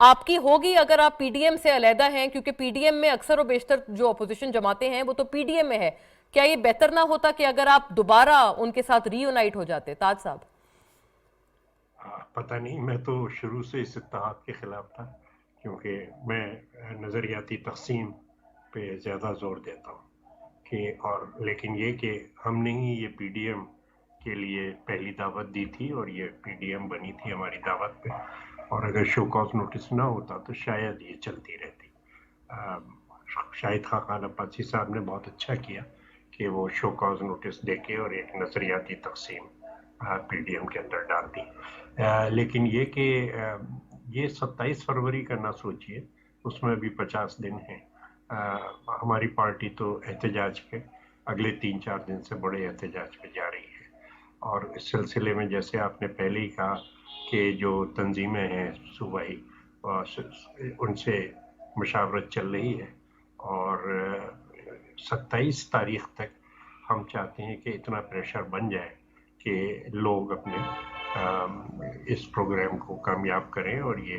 آپ کی ہوگی اگر آپ پی ڈی ایم سے علیحدہ ہیں، کیونکہ پی ڈی ایم میں اکثر و بیشتر جو اپوزیشن جماعتیں ہیں وہ تو پی ڈی ایم میں ہے. کیا یہ بہتر نہ ہوتا کہ اگر آپ دوبارہ ان کے ساتھ ری یونائٹ ہو جاتے؟ تاج صاحب پتہ نہیں، میں تو شروع سے اس اتحاد کے خلاف تھا، کیونکہ میں نظریاتی تقسیم پہ زیادہ زور دیتا ہوں اور لیکن یہ کہ ہم نے ہی یہ پی ڈی ایم کے لیے پہلی دعوت دی تھی اور یہ پی ڈی ایم بنی تھی ہماری دعوت پہ، اور اگر شو کاز نوٹس نہ ہوتا تو شاید یہ چلتی رہتی. شاہد خاقان عباسی صاحب نے بہت اچھا کیا کہ وہ شو کاز نوٹس دے کے اور ایک نظریاتی تقسیم پی ڈی ایم کے اندر ڈال دی. لیکن یہ کہ یہ 27 فروری کا نہ سوچیے، اس میں ابھی 50 دن ہیں. ہماری پارٹی تو احتجاج کے اگلے 3-4 دن سے بڑے احتجاج پہ جا رہی ہے، اور اس سلسلے میں جیسے آپ نے پہلے ہی کہا کہ جو تنظیمیں ہیں صوبائی ان سے مشاورت چل رہی ہے، اور 27 تاریخ تک ہم چاہتے ہیں کہ اتنا پریشر بن جائے کہ لوگ اپنے اس پروگرام کو کامیاب کریں اور یہ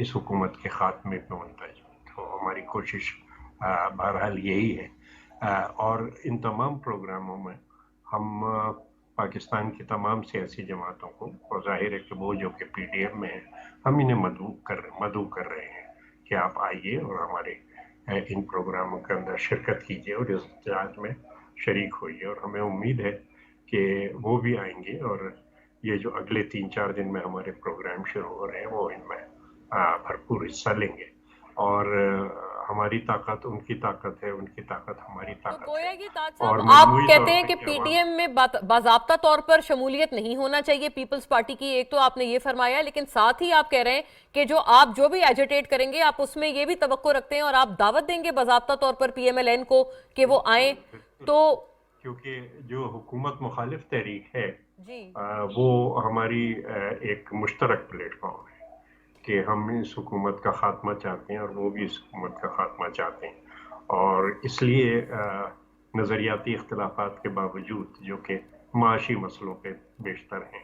اس حکومت کے خاتمے پہ منتج. تو ہماری کوشش بہرحال یہی ہے، اور ان تمام پروگراموں میں ہم پاکستان کی تمام سیاسی جماعتوں کو، اور ظاہر ہے کہ وہ جو کہ پی ڈی ایم میں ہیں، ہم انہیں مدعو کر رہے ہیں کہ آپ آئیے اور ہمارے ان پروگراموں کے اندر شرکت کیجیے اور اس احتجاج میں شریک ہوئیے. اور ہمیں امید ہے کہ وہ بھی آئیں گے، اور یہ جو اگلے 3-4 دن میں ہمارے پروگرام شروع ہو رہے ہیں وہ ان میں بھرپور حصہ لیں گے. اور ہماری طاقت ان کی طاقت ہے، ان کی طاقت ہماری تو طاقت گویا ہے، یہ تاج اور صاحب آپ مجموعی کہتے طور ہیں پہ کہ پی ڈی ایم میں باضابطہ طور پر شمولیت نہیں ہونا چاہیے پیپلز پارٹی کی، ایک تو آپ نے یہ فرمایا، لیکن ساتھ ہی آپ کہہ رہے ہیں کہ آپ جو بھی ایجیٹیٹ کریں گے آپ اس میں یہ بھی توقع رکھتے ہیں اور آپ دعوت دیں گے باضابطہ طور پر پی ایم ایل این کو کہ وہ آئیں. بالکل، تو کیونکہ جو حکومت مخالف تحریک ہے جی وہ ہماری ایک مشترک پلیٹ فارم ہے کہ ہم اس حکومت کا خاتمہ چاہتے ہیں اور وہ بھی اس حکومت کا خاتمہ چاہتے ہیں. اور اس لیے نظریاتی اختلافات کے باوجود جو کہ معاشی مسئلوں پہ بیشتر ہیں،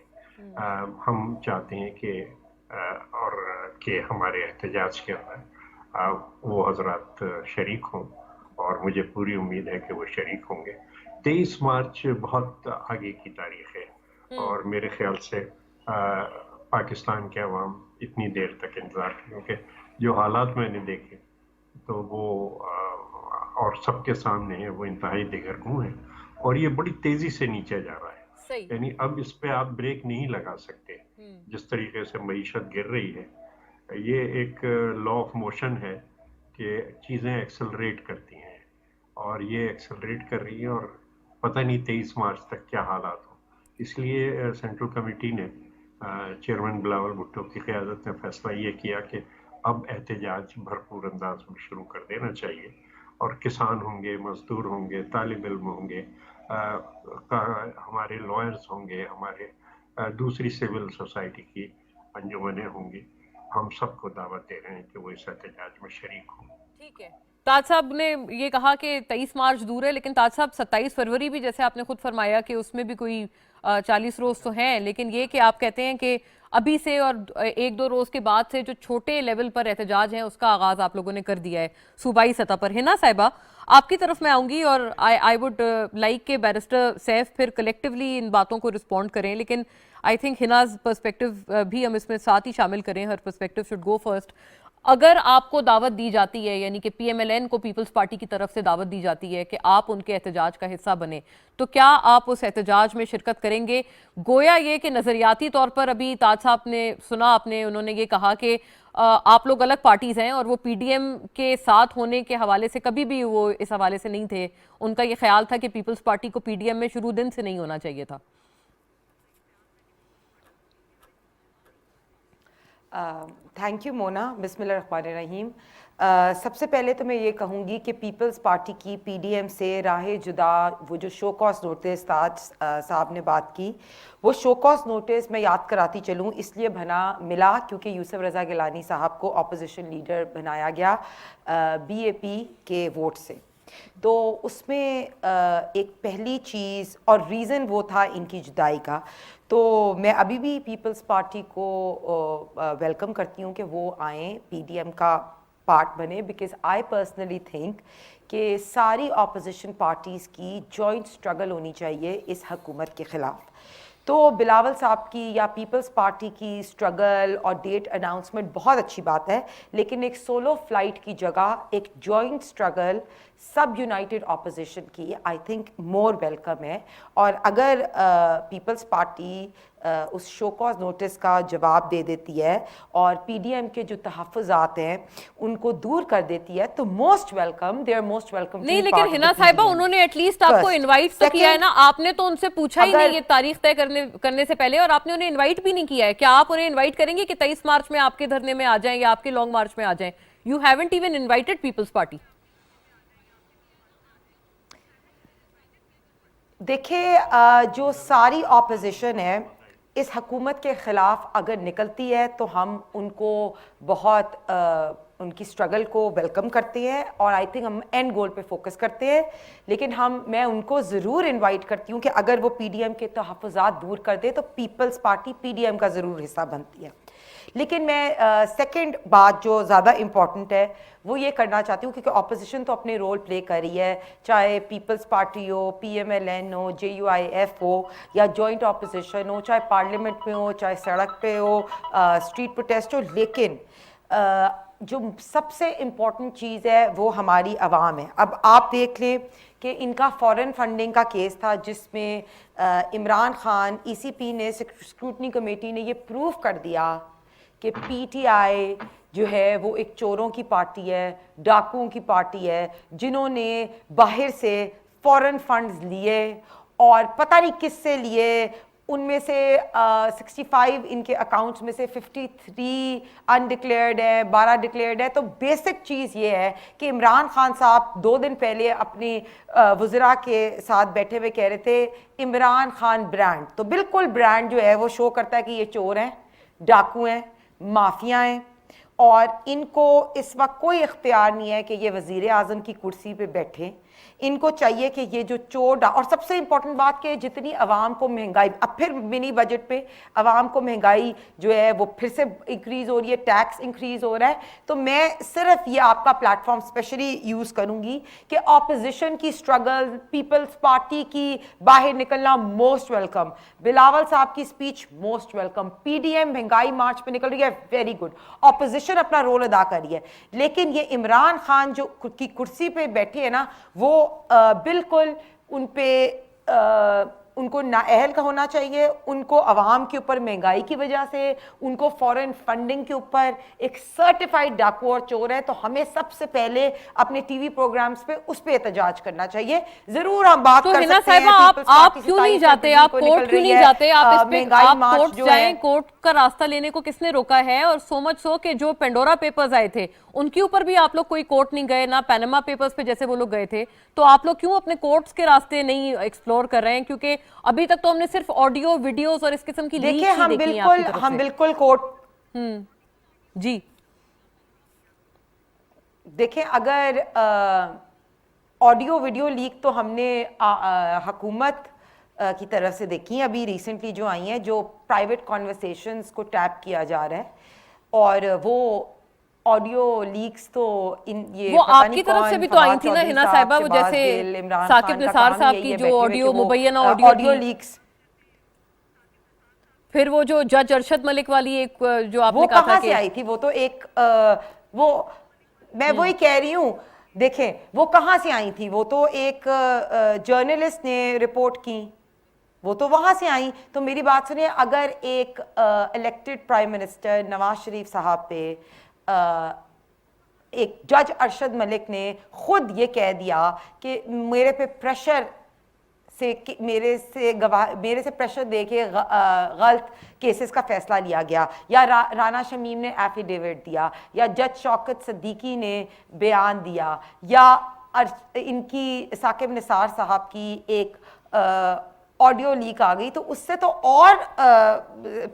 ہم چاہتے ہیں کہ اور کہ ہمارے احتجاج کے اندر وہ حضرات شریک ہوں، اور مجھے پوری امید ہے کہ وہ شریک ہوں گے. 23 مارچ بہت آگے کی تاریخ ہے، اور میرے خیال سے پاکستان کے عوام اتنی دیر تک انتظار، کیونکہ جو حالات میں نے دیکھے تو وہ اور سب کے سامنے ہیں، وہ انتہائی دگرگوں ہیں، اور یہ بڑی تیزی سے نیچے جا رہا ہے. صحیح. یعنی اب اس پہ آپ بریک نہیں لگا سکتے. جس طریقے سے معیشت گر رہی ہے، یہ ایک لا آف موشن ہے کہ چیزیں ایکسلریٹ کرتی ہیں، اور یہ ایکسلریٹ کر رہی ہے، اور پتہ نہیں 23 مارچ تک کیا حالات ہوں. اس لیے سینٹرل کمیٹی نے چیئرمین بلاول بھٹو کی قیادت میں فیصلہ یہ کیا کہ اب احتجاج بھرپور انداز میں شروع کر دینا چاہیے، اور کسان ہوں گے، مزدور ہوں گے، طالب علم ہوں گے، ہمارے لائرز ہوں گے، ہمارے دوسری سول سوسائٹی کی انجمنیں ہوں گی، ہم سب کو دعوت دے رہے ہیں کہ وہ اس احتجاج میں شریک ہوں. ٹھیک ہے. تاج صاحب نے یہ کہا کہ 23 مارچ دور ہے، لیکن تاج صاحب 27 فروری بھی جیسے آپ نے خود فرمایا کہ اس میں بھی کوئی 40 روز تو ہیں، لیکن یہ کہ آپ کہتے ہیں کہ ابھی سے اور 1-2 روز کے بعد سے جو چھوٹے لیول پر احتجاج ہیں اس کا آغاز آپ لوگوں نے کر دیا ہے صوبائی سطح پر. ہنا صاحبہ آپ کی طرف میں آؤں گی، اور آئی وڈ لائک کہ بیرسٹر سیف پھر کلیکٹیولی ان باتوں کو رسپونڈ کریں، لیکن آئی تھنک ہناز پرسپیکٹیو بھی ہم اس میں ساتھ ہی شامل کریں. ہر پرسپیکٹیو شوڈ گو فرسٹ. اگر آپ کو دعوت دی جاتی ہے، یعنی کہ پی ایم ایل این کو پیپلز پارٹی کی طرف سے دعوت دی جاتی ہے کہ آپ ان کے احتجاج کا حصہ بنیں، تو کیا آپ اس احتجاج میں شرکت کریں گے؟ گویا یہ کہ نظریاتی طور پر ابھی تاج صاحب نے سنا، انہوں نے یہ کہا کہ آپ لوگ الگ پارٹیز ہیں، اور وہ پی ڈی ایم کے ساتھ ہونے کے حوالے سے کبھی بھی وہ اس حوالے سے نہیں تھے. ان کا یہ خیال تھا کہ پیپلز پارٹی کو پی ڈی ایم میں شروع دن سے نہیں ہونا چاہیے تھا. تھینک یو مونا. بسم اللہ الرحمن الرحیم. سب سے پہلے تو میں یہ کہوں گی کہ پیپلز پارٹی کی پی ڈی ایم سے راہ جدا وہ جو شو کاز نوٹس تاج صاحب نے بات کی، وہ شو کاز نوٹس میں یاد کراتی چلوں اس لیے ملا کیونکہ یوسف رضا گیلانی صاحب کو اپوزیشن لیڈر بنایا گیا بی اے پی کے ووٹ سے. تو اس میں ایک پہلی چیز اور ریزن وہ تھا ان کی جدائی کا. تو میں ابھی بھی پیپلز پارٹی کو ویلکم کرتی ہوں کہ وہ آئیں پی ڈی ایم کا پارٹ بنے, بیکاز آئی پرسنلی تھنک کہ ساری اپوزیشن پارٹیز کی جوائنٹ اسٹرگل ہونی چاہیے اس حکومت کے خلاف. تو بلاول صاحب کی یا پیپلز پارٹی کی اسٹرگل اور ڈیٹ اناؤنسمنٹ بہت اچھی بات ہے, لیکن ایک سولو فلائٹ کی جگہ ایک جوائنٹ اسٹرگل سب یونائٹڈ اپوزیشن کی آئی تھنک مور ویلکم ہے. اور اگر پیپلز پارٹی اس شو کاز نوٹس کا جواب دے دیتی ہے اور پی ڈی ایم کے جو تحفظات ہیں ان کو دور کر دیتی ہے تو most welcome, they are most welcome. نہیں لیکن ہنا صاحبہ انہوں نے ایٹ لیسٹ آپ کو انوائٹ تو کیا ہے نا, آپ نے تو ان سے پوچھا ہی نہیں یہ تاریخ طے کرنے سے پہلے, اور آپ نے انہیں انوائٹ بھی نہیں کیا ہے. کیا آپ انہیں انوائٹ کریں گے کہ 23 مارچ میں آپ کے دھرنے میں آ جائیں یا آپ کے لانگ مارچ میں آ جائیں؟ You haven't even invited Peoples Party. دیکھیں جو ساری اپوزیشن ہے اس حکومت کے خلاف اگر نکلتی ہے تو ہم ان کو بہت ان کی اسٹرگل کو ویلکم کرتے ہیں اور آئی تھنک ہم اینڈ گول پہ فوکس کرتے ہیں. لیکن میں ان کو ضرور انوائٹ کرتی ہوں کہ اگر وہ پی ڈی ایم کے تحفظات دور کر دے تو پیپلز پارٹی پی ڈی ایم کا ضرور حصہ بنتی ہے. لیکن میں سیکنڈ بات جو زیادہ امپورٹنٹ ہے وہ یہ کرنا چاہتی ہوں, کیونکہ اپوزیشن تو اپنے رول پلے کر رہی ہے, چاہے پیپلز پارٹی ہو, پی ایم ایل این ہو, جے یو آئی ایف ہو یا جوائنٹ اپوزیشن ہو, چاہے پارلیمنٹ میں ہو, چاہے سڑک پہ ہو, اسٹریٹ پروٹیسٹ ہو. لیکن جو سب سے امپورٹنٹ چیز ہے وہ ہماری عوام ہے. اب آپ دیکھ لیں کہ ان کا فورن فنڈنگ کا کیس تھا جس میں عمران خان, ای سی پی نے, اسکروٹنی کمیٹی نے یہ پروف کر دیا کہ پی ٹی آئی جو ہے وہ ایک چوروں کی پارٹی ہے, ڈاکوؤں کی پارٹی ہے, جنہوں نے باہر سے فورن فنڈز لیے اور پتہ نہیں کس سے لیے. ان میں سے 65 ان کے اکاؤنٹس میں سے 53 انڈکلیئرڈ ہے, 12 ڈکلیئرڈ ہے. تو بیسک چیز یہ ہے کہ عمران خان صاحب 2 دن پہلے اپنی وزراء کے ساتھ بیٹھے ہوئے کہہ رہے تھے عمران خان برانڈ. تو بالکل برانڈ جو ہے وہ شو کرتا ہے کہ یہ چور ہیں, ڈاکو ہیں, مافیا ہیں, اور ان کو اس وقت کوئی اختیار نہیں ہے کہ یہ وزیر اعظم کی کرسی پہ بیٹھیں. ان کو چاہیے کہ یہ جو چور, اور سب سے امپورٹنٹ بات کہ جتنی عوام کو مہنگائی, اب پھر منی بجٹ پہ عوام کو مہنگائی جو ہے وہ پھر سے انکریز ہو رہی ہے, ٹیکس انکریز ہو رہا ہے. تو میں صرف یہ آپ کا پلیٹ فارم اسپیشلی یوز کروں گی کہ اپوزیشن کی اسٹرگل, پیپلز پارٹی کی باہر نکلنا موسٹ ویلکم, بلاول صاحب کی اسپیچ موسٹ ویلکم, پی ڈی ایم مہنگائی مارچ پہ نکل رہی ہے ویری گڈ, اپوزیشن اپنا رول ادا کر رہی ہے. لیکن یہ عمران خان جو کی کرسی پہ بیٹھے ہیں نا وہ بالکل ان پہ ان کو نااہل کا ہونا چاہیے. ان کو عوام کے اوپر مہنگائی کی وجہ سے, ان کو فورن فنڈنگ کے اوپر ایک سرٹیفائڈ ڈاکو اور چور ہے. تو ہمیں سب سے پہلے اپنے ٹی وی پروگرامز پہ اس پہ احتجاج کرنا چاہیے. ضرور ہم بات کر سکتے ہیں آپ کیوں نہیں جاتے, آپ کورٹ کیوں نہیں جاتے, آپ اس پہ آپ کورٹ جائیں, کورٹ کا راستہ لینے کو کس نے روکا ہے؟ اور سو مچ سو کہ جو پینڈورا پیپرز آئے تھے ان کے اوپر بھی آپ لوگ کوئی کورٹ نہیں گئے, نہ پینما پیپرز پہ جیسے وہ لوگ گئے تھے. تو آپ لوگ کیوں اپنے کورٹس کے راستے نہیں ایکسپلور کر رہے ہیں؟ کیونکہ ابھی تک تو ہم نے صرف آڈیو ویڈیوز اور اس قسم کی لیکس ہی دیکھی ہیں آپ کی طرف سے. ہم بالکل کورٹ جی دیکھیں, اگر آڈیو ویڈیو لیک تو ہم نے حکومت کی طرف سے دیکھی ہیں, ابھی ریسنٹلی جو آئی ہیں, جو پرائیویٹ کانورسیشنز کو ٹیپ کیا جا رہا ہے. اور وہ آڈیو لیکس تو یہ وہ آپ کی طرف سے بھی تو آئی تھی نا ہنا صاحبہ, وہ جیسے ثاقب نثار صاحب کی جو آڈیو مبینہ آڈیو لیکس, پھر وہ جو جج ارشد ملک والی ایک جو آپ نے کہا تھا کہ وہ کہاں سے آئی تھی؟ وہ تو ایک وہ میں وہی کہہ رہی ہوں, دیکھیں وہ کہاں سے آئی تھی, وہ تو ایک جرنلسٹ نے رپورٹ کی, وہ تو وہاں سے آئیں. تو میری بات سنیں, اگر ایک elected prime minister Nawaz Sharif صاحب پہ ایک جج ارشد ملک نے خود یہ کہہ دیا کہ میرے پہ پریشر سے میرے سے پریشر دے کے غلط کیسز کا فیصلہ لیا گیا, یا رانا شمیم نے ایفیڈیوٹ دیا, یا جج شوکت صدیقی نے بیان دیا, یا ان کی ثاقب نثار صاحب کی ایک آڈیو لیک آ گئی, تو اس سے تو اور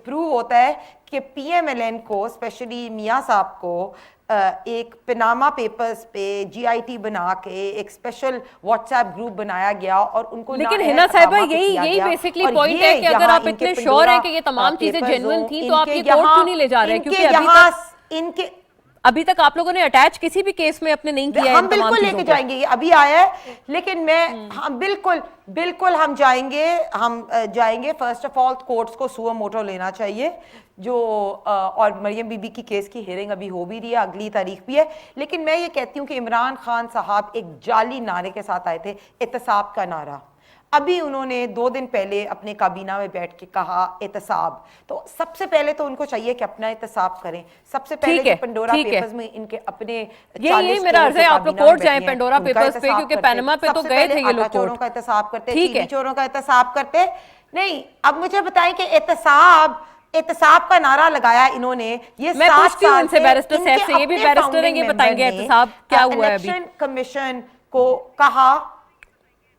پروو ہوتا ہے کہ پی ایم ایل این کو, اسپیشلی میاں صاحب کو ایک پناما پیپرز پہ GIT بنا کے ایک اسپیشل واٹس ایپ گروپ بنایا گیا اور ان کو لیکن ہنا صاحبہ یہی بیسکلی پوائنٹ ہے کہ اگر آپ اتنے شور ہیں کہ یہ تمام چیزیں جینوئن تھیں تو آپ یہ کورٹ کیوں نہیں لے جا رہے؟ کیونکہ ابھی تک آپ لوگوں نے اٹیچ کسی بھی کیس میں اپنے نہیں کیا ہے. ہم بالکل لے کے جائیں گے, یہ ابھی آیا ہے, لیکن ہم بالکل ہم جائیں گے. فرسٹ آف آل کورٹس کو سو موٹو لینا چاہیے جو, اور مریم بی بی کی کیس کی ہیئرنگ ابھی ہو بھی رہی ہے, اگلی تاریخ بھی ہے. لیکن میں یہ کہتی ہوں کہ عمران خان صاحب ایک جعلی نعرے کے ساتھ آئے تھے, احتساب کا نعرہ. ابھی انہوں نے 2 دن پہلے اپنے کابینہ میں بیٹھ کے کہا احتساب. تو سب سے پہلے تو ان کو چاہیے کہ اپنا احتساب کریں. سب سے پہلے جو پنڈورا پیپرز میں ان کے اپنے یہی میرا عرض ہے, آپ لوگ کورٹ جائیں پنڈورا پیپرز پہ, کیونکہ پینما پہ تو گئے تھے یہ لوگ چوروں کا احتساب کرتے, چینی چوروں کا احتساب کرتے. نہیں, اب مجھے بتائیں کہ احتساب کا نعرہ لگایا انہوں نے. یہ میں پوچھتی ہوں ان سے, بیرسٹر صاحب سے, یہ بھی بیرسٹر ہیں, یہ بتائیں گے احتساب کیا ہوا ہے ابھی. الیکشن کمیشن کو کہا,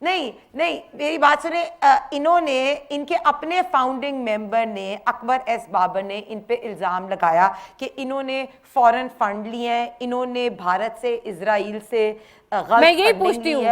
نہیں میری بات سنیں, انہوں نے, ان کے اپنے فاؤنڈنگ ممبر نے, اکبر ایس بابر نے ان پہ الزام لگایا کہ انہوں نے فورن فنڈ لیے ہیں, انہوں نے بھارت سے, اسرائیل سے میں یہی پوچھتی ہوں,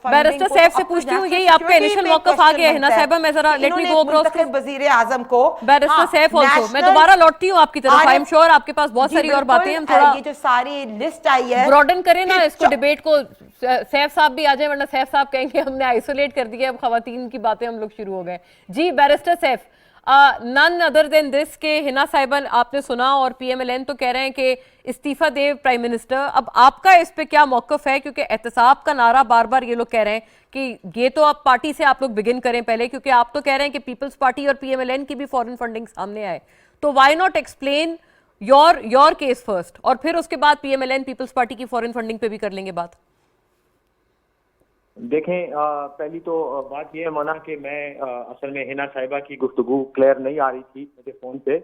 بیرسٹر صاحب سے پوچھتی ہوں, یہی آپ کا انیشل موقف آ گیا ہے نا صاحبہ. میں ذرا لیٹ می گو اکراس وزیر اعظم کو, بیرسٹر صاحب آلسو, میں دوبارہ لوٹتی ہوں آپ کی طرف. آئی ایم شیور آپ کے پاس بہت ساری اور باتیں ہیں, ہم تھوڑا یہ جو ساری لسٹ آئی ہے براڈن کریں نا اس کو, ڈیبیٹ کو. سیف صاحب بھی آ جائیں, ورنہ سیف صاحب کہیں گے ہم نے آئسولیٹ کر دیا, اب خواتین کی باتیں ہم لوگ شروع ہو گئے. جی barrister Saif, none other than this کہ ہنا صاحبہ آپ نے سنا, اور PMLN تو کہہ رہے ہیں کہ استعفیٰ دے پرائم منسٹر. اب آپ کا اس پہ کیا موقف ہے؟ کیونکہ احتساب کا نعرہ بار بار یہ لوگ کہہ رہے ہیں کہ یہ تو آپ پارٹی سے آپ لوگ بگن کریں پہلے, کیونکہ آپ تو کہہ رہے ہیں کہ پیپلز پارٹی اور PMLN کی بھی فورن فنڈنگ سامنے آئے, تو why not explain your case first, اور پھر اس کے بعد PMLN پیپلز پارٹی کی فورن فنڈنگ پہ بھی کر لیں گے بات. دیکھیں, پہلی تو بات یہ ہے مونا کہ میں اصل میں ہنا صاحبہ کی گفتگو کلیئر نہیں آ رہی تھی مجھے فون پہ,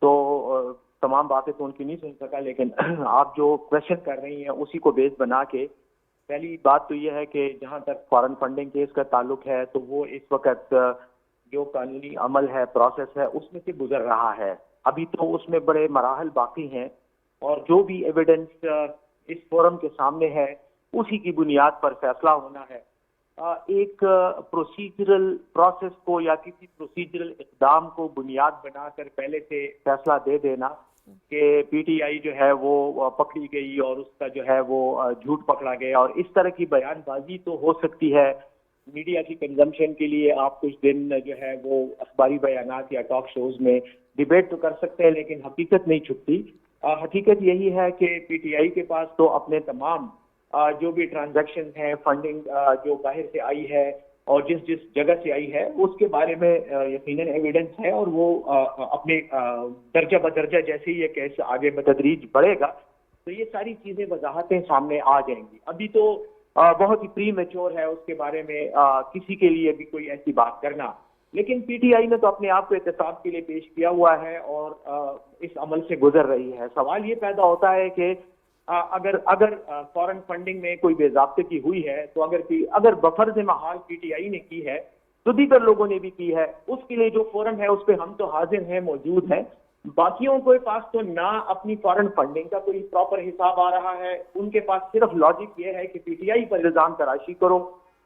تو تمام باتیں تو ان کی نہیں سن سکا. لیکن آپ جو کویشچن کر رہی ہیں اسی کو بیس بنا کے, پہلی بات تو یہ ہے کہ جہاں تک فارن فنڈنگ کیس کا تعلق ہے تو وہ اس وقت جو قانونی عمل ہے, پروسیس ہے, اس میں سے گزر رہا ہے. ابھی تو اس میں بڑے مراحل باقی ہیں, اور جو بھی ایویڈنس اس فورم کے سامنے ہے اسی کی بنیاد پر فیصلہ ہونا ہے. ایک پروسیجرل پروسیس کو یا کسی پروسیجرل اقدام کو بنیاد بنا کر پہلے سے فیصلہ دے دینا کہ PTI جو ہے وہ پکڑی گئی اور اس کا جو ہے وہ جھوٹ پکڑا گیا, اور اس طرح کی بیان بازی تو ہو سکتی ہے میڈیا کی کنزمپشن کے لیے. آپ کچھ دن جو ہے وہ اخباری بیانات یا ٹاک شوز میں ڈیبیٹ تو کر سکتے ہیں, لیکن حقیقت نہیں چھپتی. حقیقت یہی ہے کہ PTI کے پاس تو اپنے تمام جو بھی ٹرانزیکشن ہیں, فنڈنگ جو باہر سے آئی ہے اور جس جگہ سے آئی ہے اس کے بارے میں یقیناً ایویڈنس ہے, اور وہ اپنے درجہ بدرجہ جیسے ہی یہ کیس آگے بتدریج بڑھے گا تو یہ ساری چیزیں وضاحتیں سامنے آ جائیں گی. ابھی تو بہت ہی پری میچور ہے اس کے بارے میں کسی کے لیے بھی کوئی ایسی بات کرنا. لیکن PTI نے تو اپنے آپ کو احتساب کے لیے پیش کیا ہوا ہے اور اس عمل سے گزر رہی ہے. سوال یہ پیدا ہوتا ہے کہ اگر فورن فنڈنگ میں کوئی بے ضابطگی ہوئی ہے تو اگر بفرض محال PTI نے کی ہے تو دیگر لوگوں نے بھی کی ہے, اس کے لیے جو فورم ہے اس پہ ہم تو حاضر ہیں, موجود ہیں. باقیوں کے پاس تو نہ اپنی فورن فنڈنگ کا کوئی پراپر حساب آ رہا ہے, ان کے پاس صرف لاجک یہ ہے کہ PTI پر الزام تراشی کرو,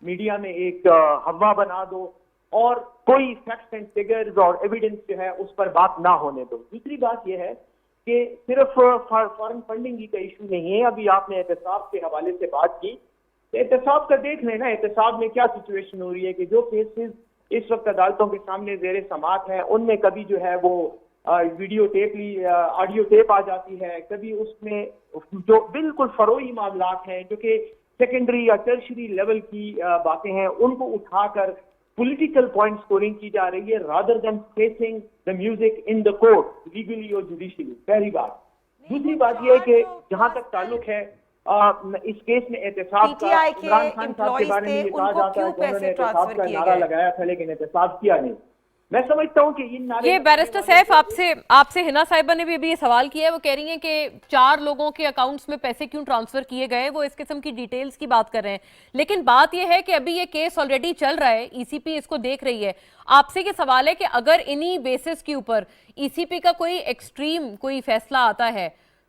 میڈیا میں ایک ہوا بنا دو, اور کوئی فیکٹس اینڈ فگرز اور ایویڈنس جو ہے اس پر بات نہ ہونے دو. دوسری بات یہ ہے کہ صرف فارن فنڈنگ ہی کا ایشو نہیں ہے. ابھی آپ نے احتساب کے حوالے سے بات کی, تو احتساب کا دیکھ لیں نا, احتساب میں کیا سچویشن ہو رہی ہے کہ جو کیسز اس وقت عدالتوں کے سامنے زیر سماعت ہیں ان میں کبھی جو ہے وہ ویڈیو ٹیپ آڈیو ٹیپ آ جاتی ہے, کبھی اس میں جو بالکل فروئی معاملات ہیں جو کہ سیکنڈری یا ٹرشری لیول کی باتیں ہیں ان کو اٹھا کر پولیٹیکل پوائنٹ سکورنگ کی جا رہی ہے, rather than facing the music in the court legally اور جوڈیشلی. پہلی بات. دوسری بات یہ ہے کہ جہاں تک تعلق ہے اس کیس میں احتساب کا, عمران خان صاحب کے بارے میں یہ کہا جاتا ہے کہ انہوں نے احتساب کا نعرہ لگایا تھا لیکن احتساب کیا نہیں. میں سمجھتا ہوں کہ یہ بیرسٹر سیف آپ سے ہنا صاحبہ نے بھی یہ سوال کیا ہے, وہ کہہ رہی ہیں کہ 4 لوگوں کے اکاؤنٹس میں پیسے کیوں ٹرانسفر کیے گئے, وہ اس قسم کی ڈیٹیلز کی بات کر رہے ہیں. لیکن بات یہ ہے کہ ابھی یہ کیس آلریڈی چل رہا ہے, ECP اس کو دیکھ رہی ہے. آپ سے یہ سوال ہے کہ اگر انہی بیسس کے اوپر ECP کا کوئی ایکسٹریم کوئی فیصلہ آتا ہے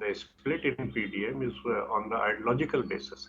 the split in PDM is on the ideological basis.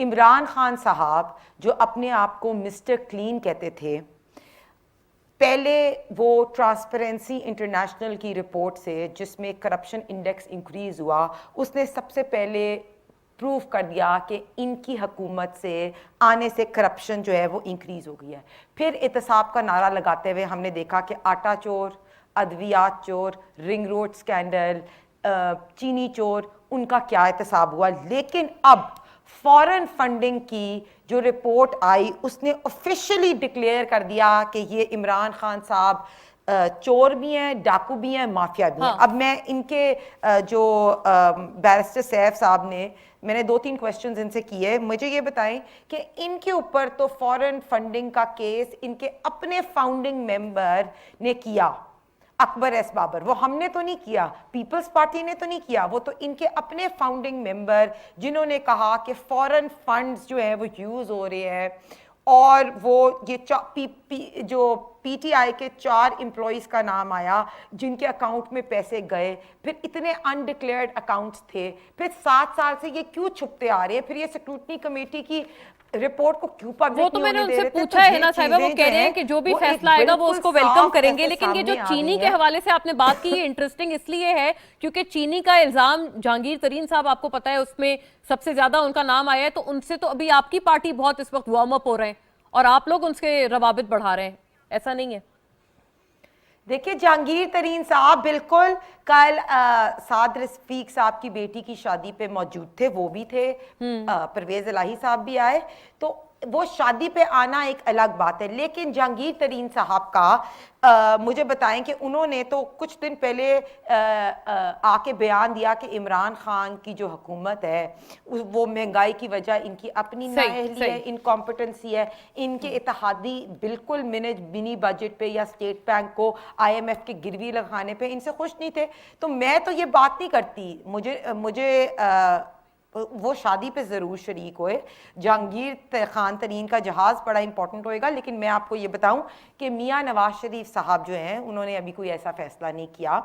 Imran Khan صاحب جو اپنے آپ کو مسٹر کلین کہتے تھے، پہلے وہ ٹرانسپیرنسی انٹرنیشنل کی رپورٹ سے جس میں کرپشن انڈیکس انکریز ہوا، اس نے سب سے پہلے پروف کر دیا کہ ان کی حکومت سے آنے سے کرپشن جو ہے وہ انکریز ہو گئی ہے۔ پھر احتساب کا نعرہ لگاتے ہوئے ہم نے دیکھا کہ آٹا چور، ادویات چور، رنگ روڈ سکینڈل، چینی چور، ان کا کیا احتساب ہوا۔ لیکن اب فورن فنڈنگ کی جو رپورٹ آئی اس نے آفیشلی ڈکلیئر کر دیا کہ یہ عمران خان صاحب چور بھی ہیں، ڈاکو بھی ہیں، مافیا بھی ہیں۔ اب میں ان کے جو بیرسٹر سیف صاحب نے، میں نے 2-3 کویسچنز ان سے کیے، مجھے یہ بتائیں کہ ان کے اوپر تو فورن فنڈنگ کا کیس ان کے اپنے فاؤنڈنگ ممبر نے کیا، اکبر ایس بابر، وہ ہم نے تو نہیں کیا، پیپلز پارٹی نے تو نہیں کیا، وہ تو ان کے اپنے فاؤنڈنگ ممبر جنہوں نے کہا کہ فورن فنڈز جو ہیں وہ یوز ہو رہے ہیں، اور وہ یہ جو پی ٹی آئی کے 4 امپلائیز کا نام آیا جن کے اکاؤنٹ میں پیسے گئے، پھر اتنے انڈکلیئرڈ اکاؤنٹس تھے، پھر 7 سال سے یہ کیوں چھپتے آ رہے ہیں، پھر یہ سیکورٹی کمیٹی کی رپورٹ کو کیوں پبلک وہ تو میں نے ان سے پوچھا ہے نا صاحبہ، وہ کہہ رہے ہیں کہ جو بھی فیصلہ آئے گا وہ اس کو ویلکم کریں گے، لیکن یہ جو چینی کے حوالے سے آپ نے بات کی یہ انٹرسٹنگ اس لیے ہے کیونکہ چینی کا الزام جہانگیر ترین صاحب آپ کو پتہ ہے اس میں سب سے زیادہ ان کا نام آیا ہے، تو ان سے تو ابھی آپ کی پارٹی بہت اس وقت وارم اپ ہو رہے ہیں اور آپ لوگ ان سے روابط بڑھا رہے ہیں، ایسا نہیں ہے؟ دیکھیں جہانگیر ترین صاحب بالکل کل سعد رفیق صاحب کی بیٹی کی شادی پہ موجود تھے، وہ بھی تھے، پرویز الہی صاحب بھی آئے، تو وہ شادی پہ آنا ایک الگ بات ہے، لیکن جہانگیر ترین صاحب کا مجھے بتائیں کہ انہوں نے تو کچھ دن پہلے آ کے بیان دیا کہ عمران خان کی جو حکومت ہے وہ مہنگائی کی وجہ ان کی اپنی نااہلی ہے، انکمپٹنسی ہے، ان کے اتحادی بالکل منی بجٹ پہ یا اسٹیٹ بینک کو آئی ایم ایف کی گروی لگانے پہ ان سے خوش نہیں تھے۔ تو میں تو یہ بات نہیں کرتی، مجھے وہ شادی پہ ضرور شریک ہوئے، جہانگیر خان ترین کا جہاز بڑا امپورٹنٹ ہوئے گا، لیکن میں آپ کو یہ بتاؤں کہ میاں نواز شریف صاحب جو ہیں انہوں نے ابھی کوئی ایسا فیصلہ نہیں کیا،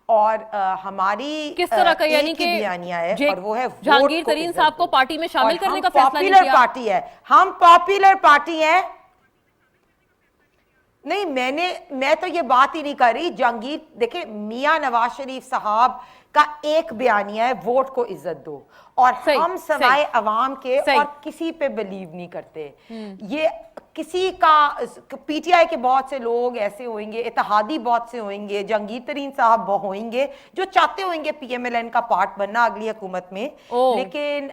اور ہماری کس طرح کا یعنی کہ بیانیہ ہے اور وہ ہے جہانگیر ترین صاحب کو پارٹی میں شامل کرنے کا فیصلہ نہیں پاپولر کیا؟ پارٹی ہے، ہم پاپولر پارٹی ہیں، نہیں میں تو یہ بات ہی نہیں کر رہی۔ جہانگیر دیکھیں میاں نواز شریف صاحب کا ایک بیانیہ ہے ووٹ کو عزت دو، اور ہم سوائے عوام کے اور کسی پہ بلیو نہیں کرتے۔ یہ کسی کا پی ٹی آئی کے بہت سے لوگ ایسے ہوئیں گے، اتحادی بہت سے ہوئیں گے، جہانگیر ترین صاحب ہوئیں گے جو چاہتے ہوئیں گے پی ایم ایل این کا پارٹ بننا اگلی حکومت میں، لیکن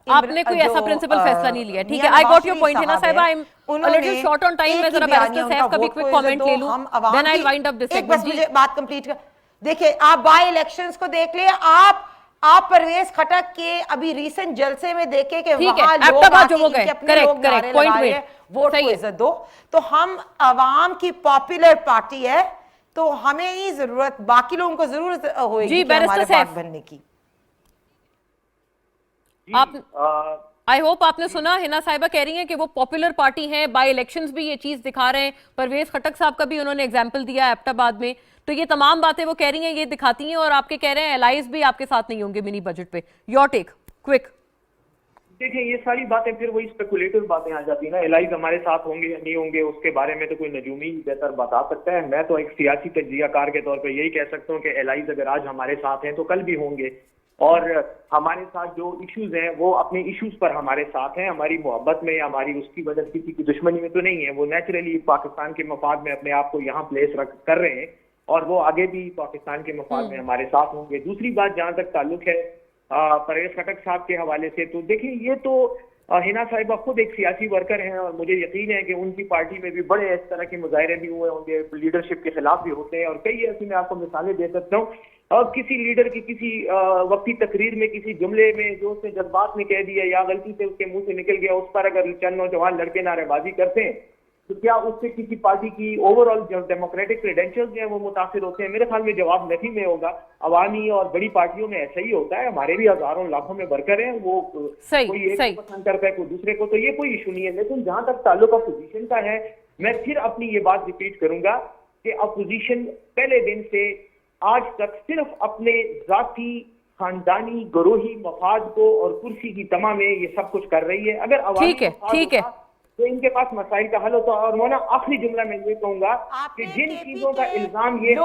آپ نے کوئی ایسا پرنسپل فیصلہ نہیں لیا۔ ٹھیک ہے، I got your point ہے نا صاحبہ، I'm a little short on time، میں ذرا بیرسٹر صاحب کا بھی کوئی کامنٹ لے لوں، then I'll wind up this segment۔ بس مجھے بات کمپلیٹ کر، دیکھیں آپ بائی الیکشنز کو دیکھ لیں، آپ پرویز خٹک کے ابھی ریسنٹ جلسے میں دیکھیں کہ وہاں لوگ آتے ہیں اپنے لوگ نعرے لگا رہے ہیں ووٹ کو عزت دو، تو ہم عوام کی پاپولر پارٹی ہے، تو ہمیں نہیں ضرورت، باقی لوگوں کو ضرورت ہوئے گی کہ ہمارے پاس بننے کی۔ آئی ہوپ آپ نے سنا، ہنا صاحبہ کہہ رہی ہیں کہ وہ پاپولر پارٹی ہیں، بائی الیکشنز بھی یہ چیز دکھا رہے ہیں، پرویز خٹک صاحب کا بھی انہوں نے ایگزامپل دیا ہے ایبٹ آباد میں، تو یہ تمام باتیں وہ کہہ رہی ہیں، یہ دکھاتی ہیں، اور آپ کے کہہ رہے ہیں الائز بھی آپ کے ساتھ نہیں ہوں گے منی بجٹ پہ۔ Your take quick. دیکھیں یہ ساری باتیں پھر وہی اسپیکولیٹو باتیں آ جاتی ہیں نا، الائز ہمارے ساتھ ہوں گے یا نہیں ہوں گے اس کے بارے میں تو کوئی نجومی بہتر بتا سکتا ہے۔ میں تو ایک سیاسی تجزیہ کار کے طور پہ یہی کہہ سکتا ہوں کہ الائز اگر آج ہمارے ساتھ ہیں تو کل بھی ہوں گے، اور ہمارے ساتھ جو ایشوز ہیں وہ اپنے ایشوز پر ہمارے ساتھ ہیں، ہماری محبت میں یا ہماری اس کی وجہ سے کسی کی دشمنی میں تو نہیں ہے، وہ نیچرلی پاکستان کے مفاد میں اپنے آپ کو یہاں پلیس کر رہے ہیں، اور وہ آگے بھی پاکستان کے مفاد میں ہمارے ساتھ ہوں گے۔ دوسری بات جہاں تک تعلق ہے پرویز خٹک صاحب کے حوالے سے، تو دیکھیں یہ تو ہنا صاحبہ خود ایک سیاسی ورکر ہیں، اور مجھے یقین ہے کہ ان کی پارٹی میں بھی بڑے اس طرح کے مظاہرے بھی ہوئے ہوں گے، لیڈرشپ کے خلاف بھی ہوتے ہیں، اور کئی ایسی میں آپ کو مثالیں دے سکتا ہوں، اور کسی لیڈر کی کسی وقتی تقریر میں کسی جملے میں جو اس نے جذبات میں کہہ دیا یا غلطی سے اس کے منہ سے نکل گیا، اس پر اگر چند نوجوان لڑکے نعرے بازی کرتے ہیں تو کیا اس سے کسی پارٹی کی اوور آل جو ڈیموکریٹک کریڈینشیلز ہیں وہ متاثر ہوتے ہیں؟ میرے خیال میں جواب نہیں میں ہوگا۔ عوامی اور بڑی پارٹیوں میں ایسا ہی ہوتا ہے، ہمارے بھی ہزاروں لاکھوں میں ورکر ہیں، وہ کوئی ایک کو پسند کرتا ہے کوئی دوسرے کو، تو یہ کوئی ایشو نہیں ہے۔ لیکن جہاں تک تعلق اپوزیشن کا ہے، میں پھر اپنی یہ بات ریپیٹ کروں گا کہ اپوزیشن پہلے دن سے آج تک صرف اپنے ذاتی خاندانی گروہی مفاد کو اور کرسی کی تما میں یہ سب کچھ کر رہی ہے. اگر عوامی مفاد ہوتا تو ان کے پاس مسائل کا حل ہوتا. اور مولانا آخری جملہ میں یہ کہوں گا کہ جن چیزوں کا الزام یہ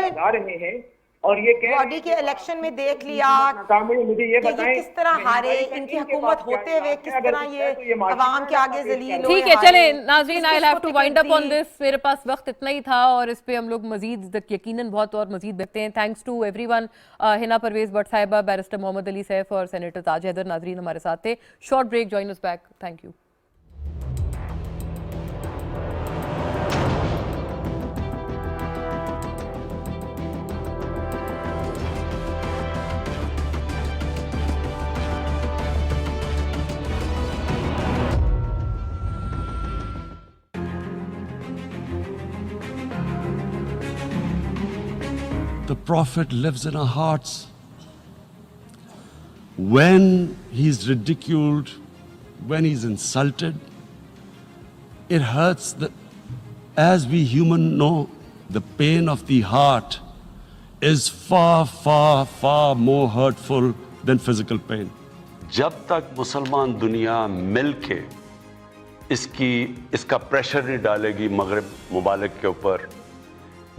لگا رہے ہیں اور یہ باڈی کے الیکشن میں دیکھ لیا مجھے یہ بتائیں کس طرح ہارے, ان کی حکومت ہوتے ہوئے کس طرح یہ عوام کے آگے ذلیل ہوئے. ٹھیک ہے چلیں ناظرین, I'll have to wind up on this. میرے پاس وقت اتنا ہی تھا اور اس پہ ہم لوگ مزید یقیناً بہت اور مزید بہتے ہیں. Thanks to everyone. Hina Pervaiz Butt صاحبہ, بیرسٹر محمد علی سیف اور سینیٹر تاج حیدر ناظرین ہمارے ساتھ تھے. Short break, join us back. Thank you. The Prophet lives in our hearts. When he's ridiculed, when he's insulted, it hurts. As we humans know, the pain of the heart is far, far, far more hurtful than physical pain. جب تک مسلمان دنیا مل کے اس کا pressure نہیں ڈالے گی مغرب ممالک کے اوپر,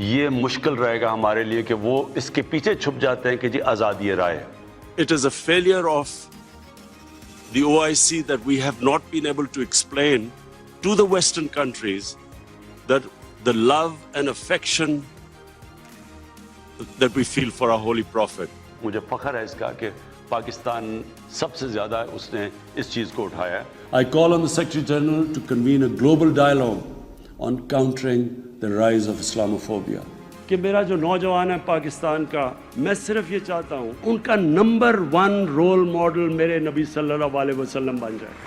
یہ مشکل رہے گا ہمارے لیے کہ وہ اس کے پیچھے چھپ جاتے ہیں کہ جی آزادی رائے. It is a failure of the OIC that we have not been able to explain to the Western countries that the love and affection that we feel for our Holy Prophet. مجھے فخر ہے اس کا کہ پاکستان سب سے زیادہ اس نے اس چیز کو اٹھایا. I call on the Secretary General to convene a global dialogue on countering the rise of Islamophobia. کہ میرا جو نوجوان ہے پاکستان کا, میں صرف یہ چاہتا ہوں ان کا نمبر 1 رول ماڈل میرے نبی صلی اللہ علیہ وسلم بن جائے.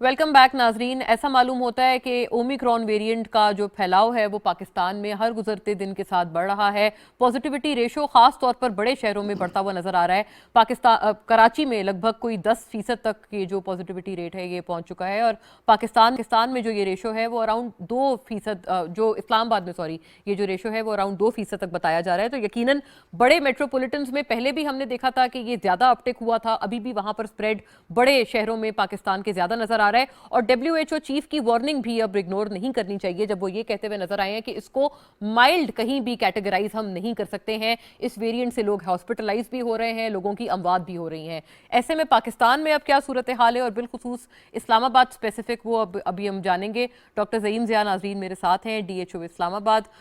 ویلکم بیک ناظرین. ایسا معلوم ہوتا ہے کہ اومیکرون ویریئنٹ کا جو پھیلاؤ ہے وہ پاکستان میں ہر گزرتے دن کے ساتھ بڑھ رہا ہے. پازیٹیوٹی ریشو خاص طور پر بڑے شہروں میں بڑھتا ہوا نظر آ رہا ہے. کراچی میں لگ بھگ کوئی 10% تک یہ جو پازیٹیوٹی ریٹ ہے یہ پہنچ چکا ہے, اور پاکستان میں جو یہ ریشو ہے وہ اراؤنڈ 2%, جو اسلام آباد میں یہ جو ریشو ہے وہ اراؤنڈ 2% تک بتایا جا رہا ہے. تو یقیناً بڑے میٹروپولیٹنز میں پہلے بھی ہم نے دیکھا تھا کہ یہ زیادہ اپٹیک ہوا تھا, ابھی بھی وہاں پر سپریڈ بڑے شہروں میں پاکستان کے زیادہ نظر آ رہا ہے. اور WHO چیف کی وارننگ بھی اب اگنور نہیں کرنی چاہیے جب وہ یہ کہتے ہوئے نظر آئے ہیں کہ اس کو مائلڈ کہیں بھی کیٹیگرائز ہم نہیں کر سکتے ہیں. اس ویریئنٹ سے لوگ ہاسپٹلائز بھی ہو رہے ہیں, لوگوں کی اموات بھی ہو رہی ہیں. ایسے میں پاکستان میں اب کیا صورتحال ہے اور بالخصوص اسلام آباد اسپیسیفک, وہ ابھی ہم جانیں گے. ڈاکٹر زعیم ضیاء ناظرین میرے ساتھ ہیں, DHO Islamabad,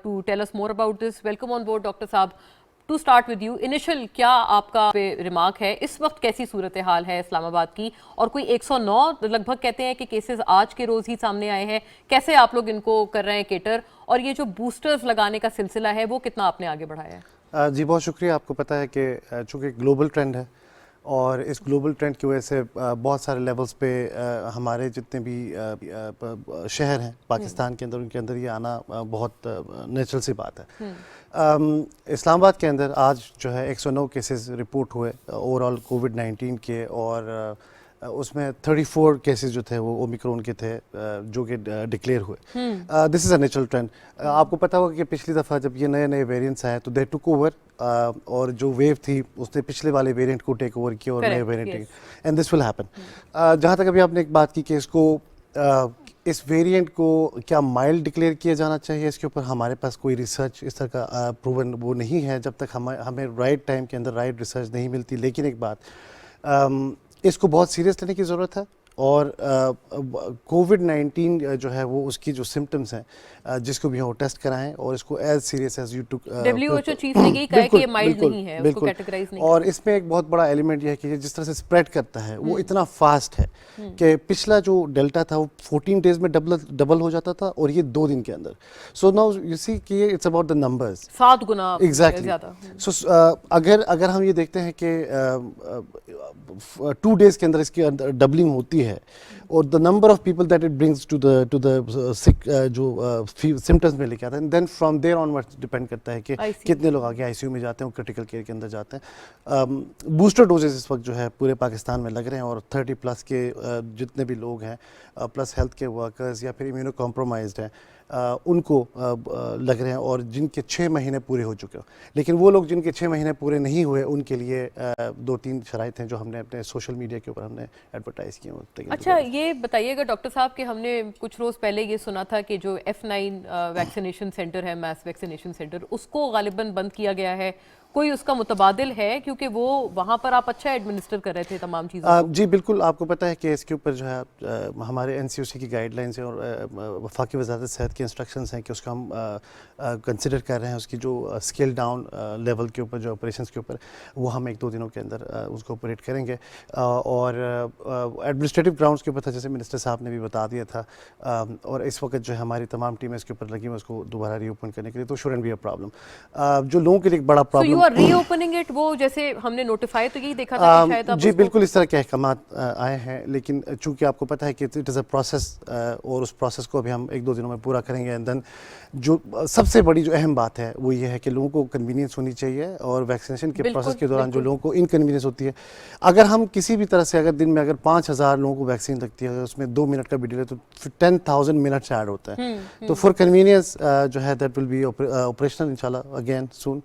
to tell us more about this. Welcome on board doctor صاحب. To start with you, initial کیا آپ کا ریمارک ہے, اس وقت کیسی صورتحال ہے اسلام آباد کی, اور کوئی 109 لگ بھگ کہتے ہیں کہ کیسز آج کے روز ہی سامنے آئے ہیں, کیسے آپ لوگ ان کو کر رہے ہیں کیٹر, اور یہ جو بوسٹرز لگانے کا سلسلہ ہے وہ کتنا آپ نے آگے بڑھایا ہے؟ جی بہت شکریہ. آپ کو پتہ ہے کہ چونکہ گلوبل ٹرینڈ ہے اور اس گلوبل ٹرینڈ کی وجہ سے بہت سارے لیولز پہ ہمارے جتنے بھی شہر ہیں پاکستان کے اندر, ان کے اندر یہ آنا بہت نیچرل سی بات ہے. اسلام آباد کے اندر آج جو ہے 109 کیسز رپورٹ ہوئے اوور آل کووڈ-19 کے, اور اس میں 34 کیسز جو تھے وہ اومیکرون کے تھے جو کہ ڈکلیئر ہوئے. دس از اے نیچرل ٹرینڈ. آپ کو پتہ ہوگا کہ پچھلی دفعہ جب یہ نئے ویریئنٹس آئے تو دے ٹک اوور, اور جو ویو تھی اس نے پچھلے والے ویریئنٹ کو ٹیک اوور کیا اور نئے variant, and this will happen. جہاں تک ابھی آپ نے ایک بات کی کہ اس ویریئنٹ کو کیا مائلڈ ڈکلیئر کیا جانا چاہیے, اس کے اوپر ہمارے پاس کوئی ریسرچ اس طرح کا پروون وہ نہیں ہے جب تک ہمیں رائٹ ٹائم کے اندر رائٹ ریسرچ نہیں ملتی. لیکن ایک بات, اس کو بہت سیریس لینے کی ضرورت ہے, اور کووڈ-19 جو ہے وہ اس کی جو سمٹمس ہیں جس کو بھی ہم ٹیسٹ کرائیں اور اس کو as serious as you to WHO chief نے یہی کہا ہے کہ یہ مائلڈ نہیں ہے, اس کو کیٹیگرائز نہیں. اور اس میں ایک بہت بڑا ایلیمنٹ یہ ہے کہ جس طرح سے اسپریڈ کرتا ہے وہ اتنا فاسٹ ہے کہ پچھلا جو ڈیلٹا تھا وہ 14 ڈیز میں ڈبل ہو جاتا تھا اور یہ 2 دن کے اندر. سو ناؤ یو سی کہ اٹس اباؤٹ دا نمبرز 7 گنا ایگزیکٹلی. سو اگر ہم یہ دیکھتے ہیں کہ 2 ڈیز کے اندر اس کی ڈبلنگ ہوتی ہے اور the number of people that it brings to the sick جو سمٹمس میں لے کے آتے ہیں, then from there onward depend کرتا ہے کہ کتنے لوگ آگے آئی سی یو میں جاتے ہیں اور کرٹیکل کیئر کے اندر جاتے ہیں. بوسٹر ڈوزز اس وقت جو ہے پورے پاکستان میں لگ رہے ہیں اور 30+ کے جتنے بھی لوگ ہیں پلس ہیلتھ کے ورکرز یا پھر امیونو کمپرومائزڈ ہیں ان کو لگ رہے ہیں اور جن کے 6 مہینے پورے ہو چکے ہو. لیکن وہ لوگ جن کے 6 مہینے پورے نہیں ہوئے ان کے لیے 2-3 شرائط ہیں جو ہم نے اپنے سوشل میڈیا کے اوپر ہم نے ایڈورٹائز کیے ہیں. اچھا یہ بتائیے گا ڈاکٹر صاحب کہ ہم نے کچھ روز پہلے یہ سنا تھا کہ جو F9 ویکسینیشن سینٹر ہے, میس ویکسینیشن سینٹر, اس کو غالباً بند کیا گیا ہے. کوئی اس کا متبادل ہے کیونکہ وہ وہاں پر آپ اچھا ایڈمنسٹر کر رہے تھے تمام چیزوں کو؟ جی بالکل, آپ کو پتہ ہے کہ اس کے اوپر جو ہے ہمارے NCOC کی گائیڈ لائنس ہیں اور وفاقی وزارت صحت کی انسٹرکشنز ہیں کہ اس کو ہم کنسیڈر کر رہے ہیں. اس کی جو اسکیل ڈاؤن لیول کے اوپر جو آپریشنس کے اوپر وہ ہم 1-2 دنوں کے اندر اس کو آپریٹ کریں گے. اور ایڈمنسٹریٹو گراؤنڈس کے اوپر تھا جیسے منسٹر صاحب نے بھی بتا دیا تھا, اور اس وقت جو ہے ہماری تمام ٹیمیں اس کے اوپر لگی ہیں اس کو دوبارہ ری اوپن کرنے کے لیے. تو شوڈنٹ بی اے پرابلم. جو لوگوں کے لیے ایک بڑا پرابلم ری اوپننگ اٹ, وہ جیسے ہم نے نوٹیفائی تو یہی دیکھا تھا کہ شاید جی بالکل اس طرح کے احکامات آئے ہیں, لیکن چونکہ آپ کو پتہ ہے کہ اٹ از اے پروسیس اور اس پروسیس کو ابھی ہم 1-2 دنوں میں پورا کریں گے. اینڈ دین جو سب سے بڑی جو اہم بات ہے وہ یہ ہے کہ لوگوں کو کنوینئنس ہونی چاہیے اور ویکسینیشن کے پروسیس کے دوران جو لوگوں کو انکنوینئنس ہوتی ہے, اگر ہم کسی بھی طرح سے اگر دن میں اگر 5000 لوگوں کو ویکسین لگتی ہے اگر اس میں 2 منٹ کا بھی ڈیلے تو 10,000 منٹس ایڈ ہوتا ہے. تو فار کنوینئنس جو ہے دیٹ ول بی آپریشنل انشاءاللہ اگین سون.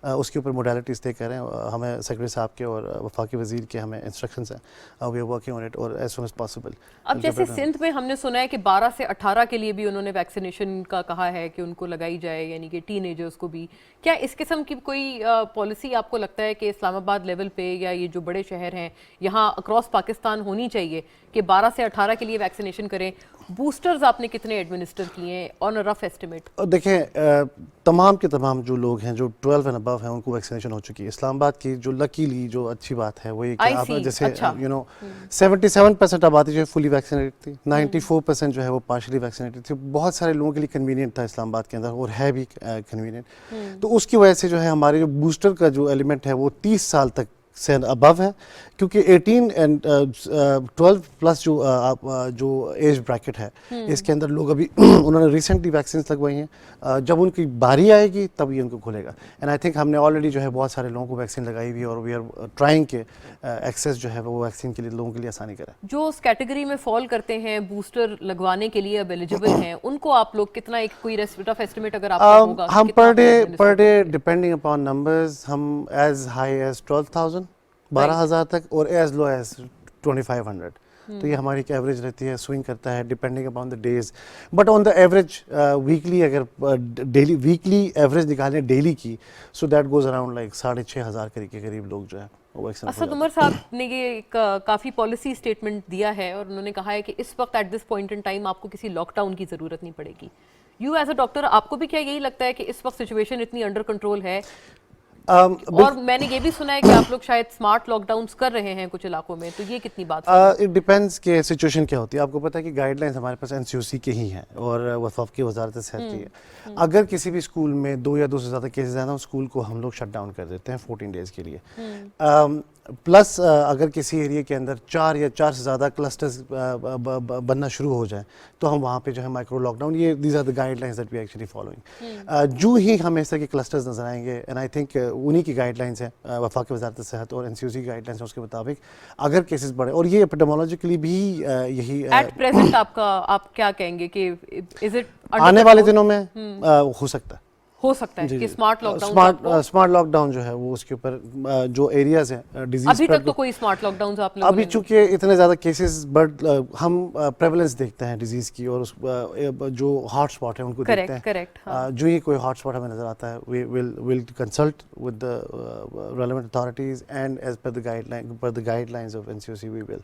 اس کے اوپر موڈیلٹیز طے کریں. ہمیں سیکرٹری صاحب کے اور وفاقی وزیر کے ہمیں انسٹرکشنز ہیں, we are working on it اور ایز سون ایز پاسبل. اب جیسے سندھ میں ہم نے سنا ہے کہ 12 سے 18 کے لیے بھی انہوں نے ویکسینیشن کا کہا ہے کہ ان کو لگائی جائے, یعنی کہ ٹین ایجرز کو بھی. کیا اس قسم کی کوئی پالیسی آپ کو لگتا ہے کہ اسلام آباد لیول پہ یا یہ جو بڑے شہر ہیں یہاں اکراس پاکستان ہونی چاہیے کہ 12 سے 18 کے لیے ویکسینیشن کریں؟ بوسٹرز آپ نے کتنے ایڈمنسٹر کیے ہیں آن اے رف ایسٹیمیٹ؟ دیکھیں تمام کے تمام جو لوگ ہیں جو 12 اینڈ ابو ہیں ان کو ویکسینیشن ہو چکی ہے. اسلام آباد کی جو لکیلی جو اچھی بات ہے وہ یہ کہ آپ جیسے 77% آبادی جو ہے فلی ویکسینیٹڈ تھی, 94% جو ہے وہ پارشلی ویکسینیٹڈ تھی. بہت سارے لوگوں کے لیے کنوینئنٹ تھا اسلام آباد کے اندر اور ہے بھی کنوینئنٹ. تو اس کی وجہ سے جو ہے ہمارے جو بوسٹر کا جو ایلیمنٹ ہے وہ 30 سال تک سے ابو ہے, کیونکہ 18 اینڈ 12 پلس جو ایج بریکٹ ہے اس کے اندر لوگ ابھی انہوں نے ریسنٹلی ویکسینس لگوائی ہیں. جب ان کی باری آئے گی تب یہ ان کو کھلے گا. اینڈ آئی تھنک ہم نے آلریڈی جو ہے بہت سارے لوگوں کو ویکسین لگائی ہوئی ہے اور وی آر ٹرائنگ کہ ایکسیس جو ہے وہ ویکسین کے لیے لوگوں کے لیے آسانی کرے. جو اس کیٹیگری میں فال کرتے ہیں بوسٹر لگوانے کے لیے اب ایلیجیبل ہیں, ان کو آپ لوگ کتنا ایک کوئی رف ایسٹیمیٹ اگر آپ کا ہوگا؟ ہم per day depending upon numbers ہم ایز ہائی ایز 12,000 12,000 تک اور ایز لو ایز 2,500. تو یہ ہماری ایک ایوریج رہتی ہے, سوئنگ کرتا ہے depending upon the days. But on the average weekly اگر ڈیلی ویکلی ایوریج نکالیں ڈیلی کی, so that goes around like 6,500 کے قریب لوگ جو ہے. اسد عمر صاحب نے یہ ایک کافی پالیسی اسٹیٹمنٹ دیا ہے اور انہوں نے کہا ہے کہ اس وقت at this point in time آپ کو کسی لاک ڈاؤن کی ضرورت نہیں پڑے گی. یو ایز اے ڈاکٹر آپ کو بھی کیا یہی لگتا ہے کہ اس وقت سچویشن اتنی انڈر کنٹرول ہے؟ اور میں نے یہ بھی سنا ہے کہ آپ لوگ شاید اسمارٹ لاک ڈاؤنس کر رہے ہیں کچھ علاقوں میں, تو یہ کتنی بات ہے؟ اٹ ڈیپینڈس کہ سچویشن کیا ہوتی ہے. آپ کو پتہ ہے کہ گائیڈ لائنس ہمارے پاس NCOC کے ہی ہیں اور وفاقی وزارت صحت کی ہے. اگر کسی بھی اسکول میں 2 یا 2 سے زیادہ کیسز ہیں نا, اسکول کو ہم لوگ شٹ ڈاؤن کر دیتے ہیں 14 ڈیز کے لیے. پلس اگر کسی ایریا کے اندر 4 یا 4 سے زیادہ کلسٹرز بننا شروع ہو جائیں تو ہم وہاں پہ جو ہے مائکرو لاک ڈاؤن, یہ these are the guidelines that we actually following. جو ہی ہمیں اس طرح کے کلسٹرز نظر آئیں گے, اینڈ آئی تھنک انہی کی گائیڈ لائنس ہیں وفاقی وزارت صحت اور NCOC گائیڈ لائنس ہیں, اس کے مطابق اگر کیسز بڑھے, اور یہ ایپیڈیمولوجیکلی بھی یہی ایٹ پریزنٹ آپ کیا کہیں گے کہ از اٹ آنے والے دنوں میں ہو سکتا ہے کہ smart lockdown smart lockdown جو ہے وہ اس کے اوپر جو ایریاز ہیں ڈیزیز ابھی تک تو کوئی اسمارٹ لاک ڈاؤنز آپ لوگوں نے ابھی چونکہ اتنے زیادہ کیسز بٹ ہم پریولنس دیکھتے ہیں ڈیزیز کی اور جو ہاٹ اسپاٹ ہیں ان کو دیکھتے ہیں. جو ہی کوئی ہاٹ اسپاٹ ہمیں نظر آتا ہے we will consult with the relevant authorities and as per the guidelines of NCOC we will